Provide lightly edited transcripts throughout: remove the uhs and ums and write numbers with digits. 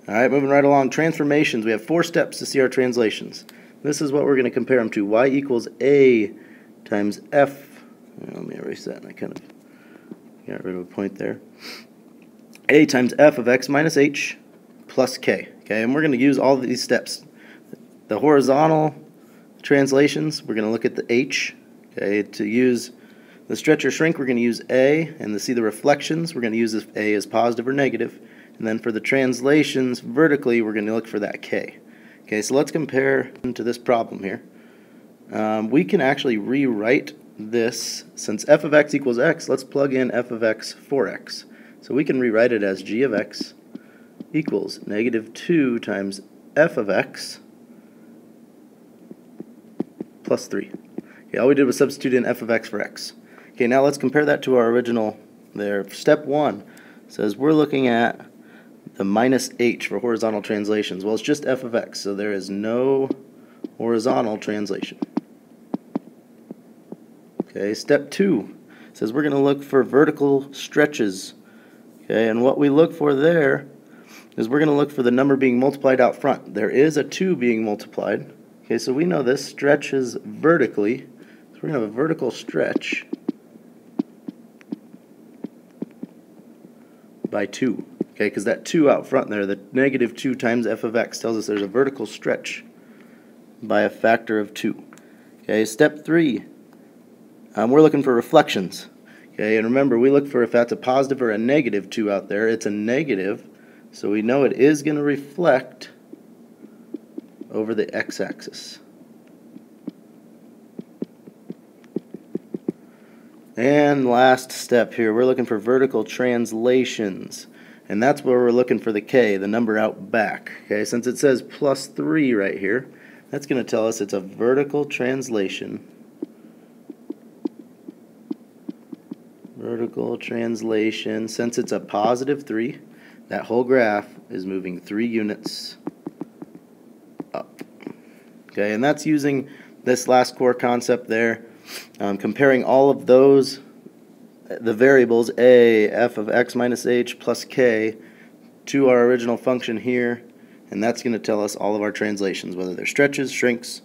All right, moving right along. Transformations. We have 4 steps to see our translations. This is what we're going to compare them to. Y equals A times F. Let me erase that. I kind of got rid of a point there. A times F of x minus h plus k. Okay, and we're going to use all of these steps. The horizontal translations, we're going to look at the h. Okay, to use the stretch or shrink, we're going to use A, and to see the reflections, we're going to use if A is positive or negative. And then for the translations vertically, we're going to look for that k. Okay, so let's compare to this problem here. We can actually rewrite this, since f of x equals x, let's plug in f of x for x. So we can rewrite it as g of x equals negative 2 times f of x plus 3. Okay, all we did was substitute in f of x for x. Okay, now let's compare that to our original there. Step 1 says we're looking at the minus h for horizontal translations. Well, it's just f of x, so there is no horizontal translation. Okay, step 2 says we're going to look for vertical stretches. Okay, and what we look for there is we're going to look for the number being multiplied out front. There is a 2 being multiplied. Okay, so we know this stretches vertically. So we're going to have a vertical stretch by 2. Okay, because that 2 out front there, the negative 2 times f of x, tells us there's a vertical stretch by a factor of 2. Okay, step 3, we're looking for reflections. Okay, and remember, we look for if that's a positive or a negative 2 out there. It's a negative, so we know it is going to reflect over the x-axis. And last step here, we're looking for vertical translations. And that's where we're looking for the k, the number out back. Okay, since it says plus 3 right here, that's going to tell us it's a vertical translation. Vertical translation, since it's a positive 3, that whole graph is moving 3 units up. Okay, and that's using this last core concept there, comparing all of those, the variables a, f of x minus h plus k, to our original function here, and that's going to tell us all of our translations, whether they're stretches, shrinks,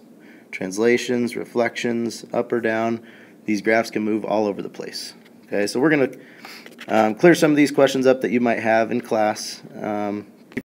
translations, reflections, up or down. These graphs can move all over the place. Okay, so we're going to clear some of these questions up that you might have in class.